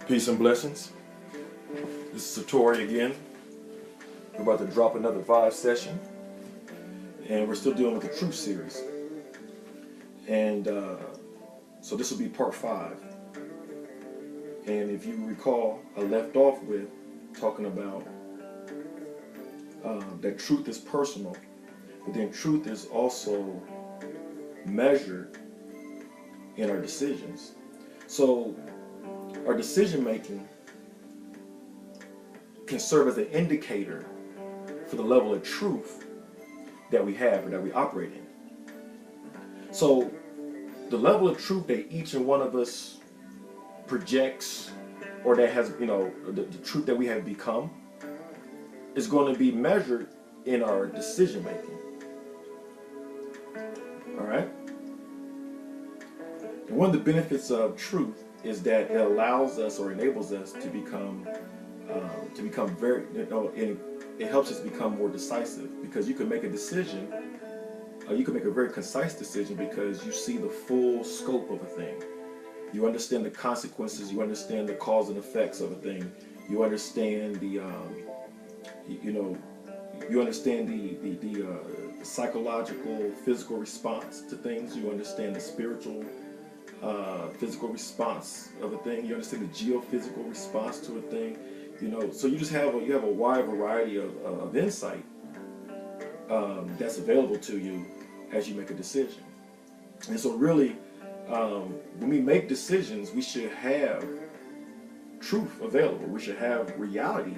Peace and blessings. This is Satori again. We're about to drop another vibe session, and we're still dealing with the Truth series. And so this will be part 5. And if you recall, I left off with talking about that truth is personal, but then truth is also measured in our decisions. So our decision making can serve as an indicator for the level of truth that we have or that we operate in. So the level of truth that each and one of us projects, or that has, the truth that we have become, is going to be measured in our decision making. All right? And one of the benefits of truth is that it allows us or enables us to become very, it helps us become more decisive, because you can make a decision, you can make a very concise decision because you see the full scope of a thing. You understand the consequences, you understand the cause and effects of a thing, you understand the psychological, physical response to things, you understand the spiritual, physical response of a thing, you understand the geophysical response to a thing, so you just have a wide variety of insight that's available to you as you make a decision. And so really, when we make decisions, we should have truth available. We should have reality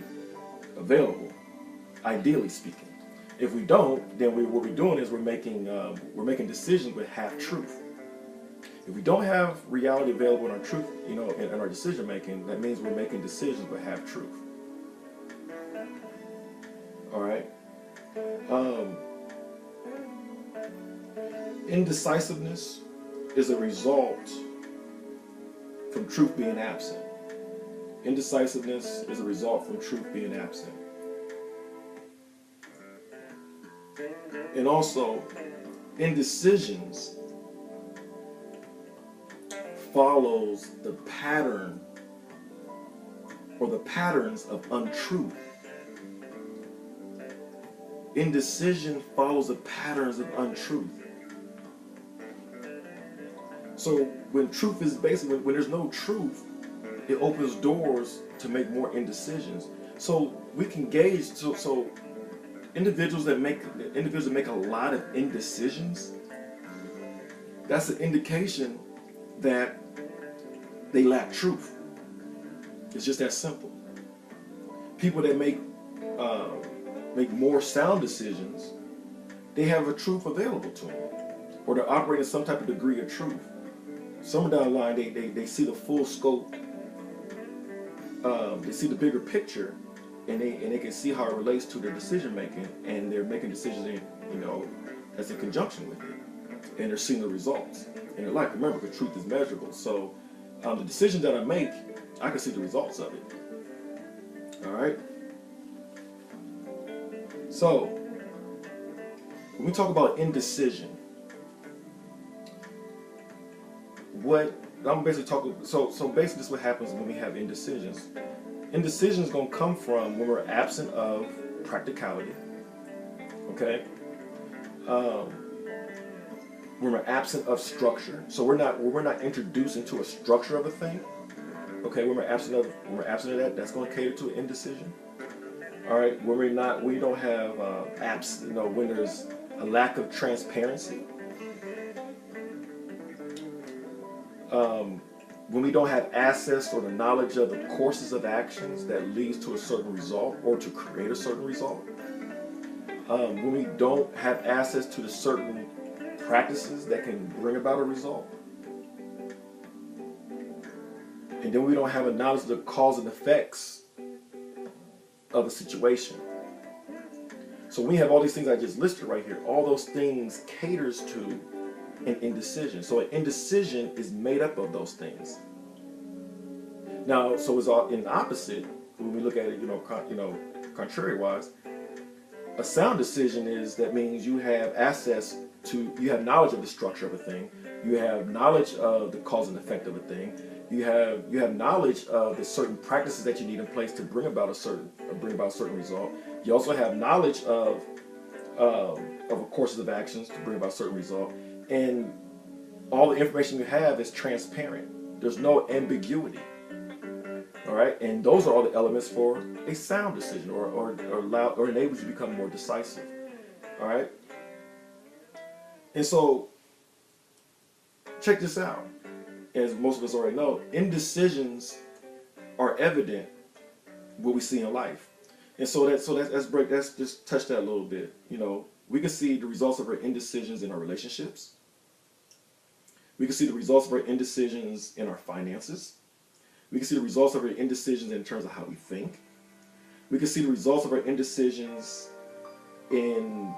available, ideally speaking. If we don't, then what we're doing is we're making decisions with half truth. If we don't have reality available in our truth, in our decision making, that means we're making decisions with half truth. All right. Indecisiveness is a result from truth being absent. Indecisiveness is a result from truth being absent. And also, indecisions follows the pattern or the patterns of untruth. Indecision follows the patterns of untruth. So when truth is basically, when there's no truth, it opens doors to make more indecisions. So we can gauge, so individuals that make a lot of indecisions, that's an indication that they lack truth. It's just that simple. People that make more sound decisions, they have a truth available to them, or they're operating some type of degree of truth. Somewhere down the line, they see the full scope. They see the bigger picture, and they can see how it relates to their decision making, and they're making decisions, that's in conjunction with it, and they're seeing the results in their life. Remember, the truth is measurable. So the decision that I make, I can see the results of it. All right. So when we talk about indecision, I'm basically talking. So basically, this is what happens when we have indecisions. Indecision is going to come from when we're absent of practicality. Okay. When we're absent of structure, so we're not introduced into a structure of a thing. Okay, when we're absent of that, that's going to cater to an indecision. All right, when we don't have when there's a lack of transparency. When we don't have access or the knowledge of the courses of actions that leads to a certain result or to create a certain result. When we don't have access to the certain practices that can bring about a result. And then we don't have a knowledge of the cause and effects of a situation. So we have all these things I just listed right here. All those things caters to an indecision. So an indecision is made up of those things. Now, so it's all in opposite when we look at it, contrary wise. A sound decision means you have access to, you have knowledge of the structure of a thing, you have knowledge of the cause and effect of a thing, You have knowledge of the certain practices that you need in place to bring about a certain result. You also have knowledge of courses of actions to bring about a certain result, and all the information you have is transparent. There's no ambiguity. All right, and those are all the elements for a sound decision, or enables you to become more decisive. All right, and so check this out. As most of us already know, indecisions are evident what we see in life, and let's just touch that a little bit. You know, we can see the results of our indecisions in our relationships. We can see the results of our indecisions in our finances. We can see the results of our indecisions in terms of how we think. We can see the results of our indecisions in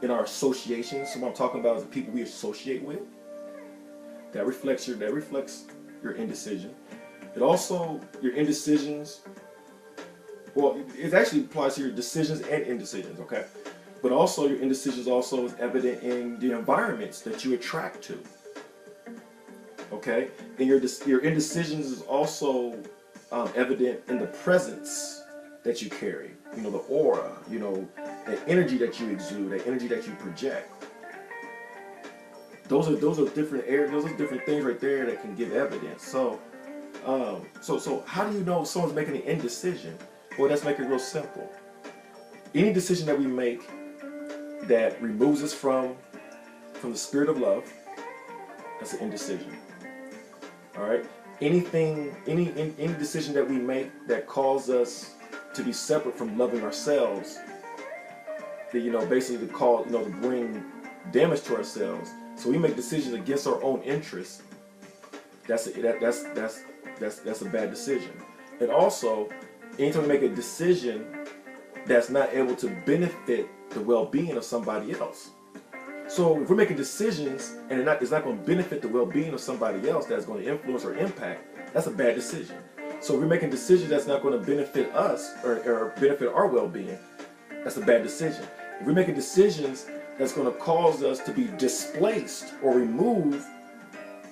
our associations. So what I'm talking about is the people we associate with. That reflects your indecision. It also, your indecisions, well, it actually applies to your decisions and indecisions, okay? But also your indecisions also is evident in the environments that you attract to. Okay, and your indecisions is also evident in the presence that you carry. You know, the aura. You know, the energy that you exude, the energy that you project. Those are different areas. Those are different things right there that can give evidence. So how do you know if someone's making an indecision? Well, let's make it real simple. Any decision that we make that removes us from the spirit of love, that's an indecision. All right. Any decision that we make that causes us to be separate from loving ourselves, that basically to bring damage to ourselves. So we make decisions against our own interests. That's a bad decision. And also, anytime we make a decision that's not able to benefit the well-being of somebody else. So if we're making decisions and it's not going to benefit the well-being of somebody else, that's going to influence or impact, that's a bad decision. So if we're making decisions that's not going to benefit us or benefit our well-being, that's a bad decision. If we're making decisions that's going to cause us to be displaced or removed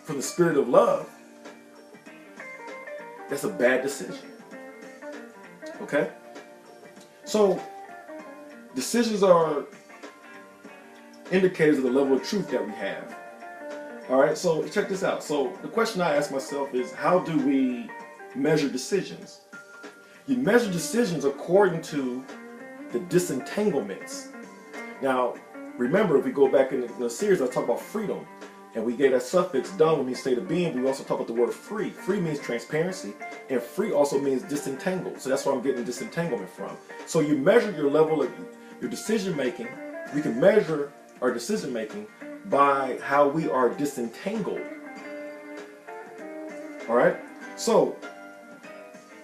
from the spirit of love, that's a bad decision. Okay? So decisions are indicators of the level of truth that we have. All right, so check this out. So the question I ask myself is, how do we measure decisions? You measure decisions according to the disentanglements. Now, remember, if we go back in the series, I talked about freedom, and we gave that suffix "done" when we state of being. But we also talk about the word free. Free means transparency, and free also means disentangled. So that's where I'm getting disentanglement from. So you measure your level of your decision making. We can measure our decision making by how we are disentangled. All right. So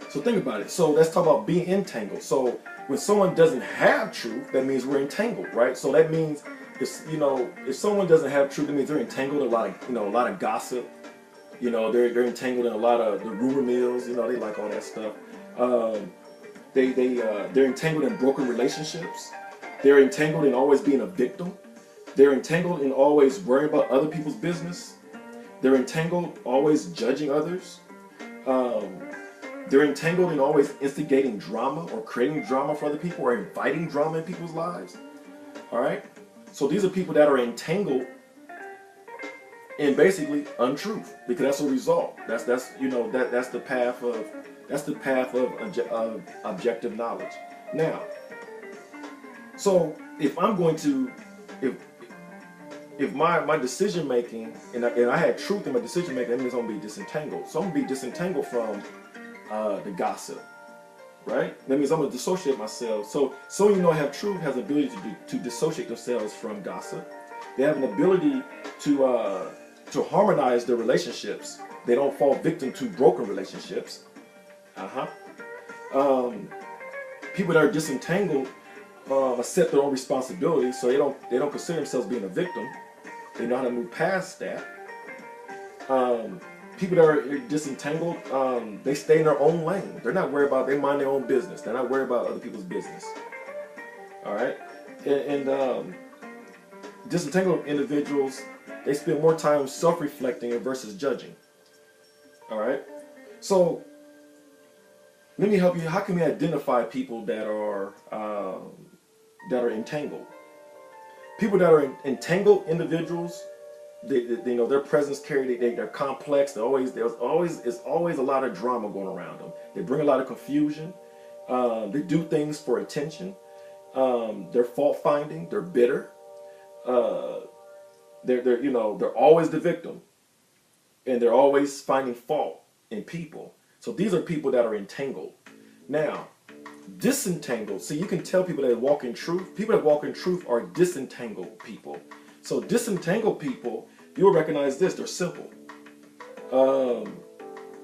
think about it. So let's talk about being entangled. So when someone doesn't have truth, that means we're entangled, right? So that means if someone doesn't have truth, that means they're entangled in a lot of gossip. They're entangled in a lot of the rumor mills. They like all that stuff. They're entangled in broken relationships. They're entangled in always being a victim. They're entangled in always worrying about other people's business. They're entangled always judging others. They're entangled in always instigating drama or creating drama for other people or inviting drama in people's lives. All right? So these are people that are entangled in basically untruth, because that's a result. That's the path of objective knowledge. Now, so if my decision making and I had truth in my decision making, that means I'm gonna be disentangled. So I'm gonna be disentangled from the gossip, right? That means I'm gonna dissociate myself. So I have truth has the ability to dissociate themselves from gossip. They have an ability to harmonize their relationships. They don't fall victim to broken relationships. People that are disentangled accept their own responsibility, so they don't consider themselves being a victim. They know how to move past that. People that are disentangled, they stay in their own lane. They're not worried about. They mind their own business. They're not worried about other people's business. All right, and disentangled individuals, they spend more time self-reflecting versus judging. All right. So let me help you. How can we identify people that are entangled? People that are entangled individuals, you know, their presence carry, they're complex. There's always a lot of drama going around them. They bring a lot of confusion. They do things for attention. They're fault finding. They're bitter. They're always the victim, and they're always finding fault in people. So these are people that are entangled. Now, disentangled. See, you can tell people that walk in truth. People that walk in truth are disentangled people. So disentangled people, you'll recognize this. They're simple.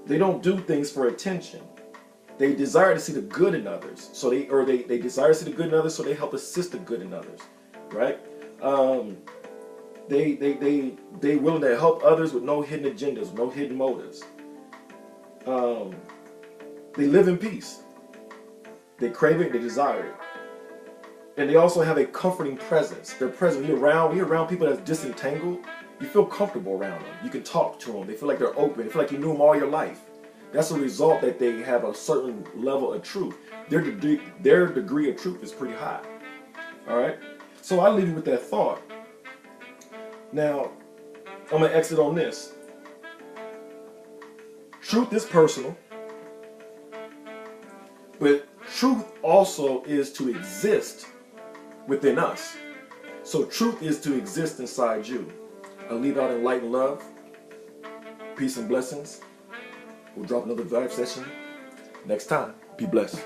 They don't do things for attention. They desire to see the good in others. So they desire to see the good in others, so they help assist the good in others. Right? They willing to help others with no hidden agendas, no hidden motives. They live in peace. They crave it, they desire it. And they also have a comforting presence. They're present. When you're around people that's disentangled, you feel comfortable around them. You can talk to them. They feel like they're open. They feel like you knew them all your life. That's a result that they have a certain level of truth. Their degree of truth is pretty high. All right? So I leave you with that thought. Now, I'm going to exit on this. Truth is personal. But truth also is to exist within us. So truth is to exist inside you. I'll leave out in light and love. Peace and blessings. We'll drop another vibe session next time. Be blessed.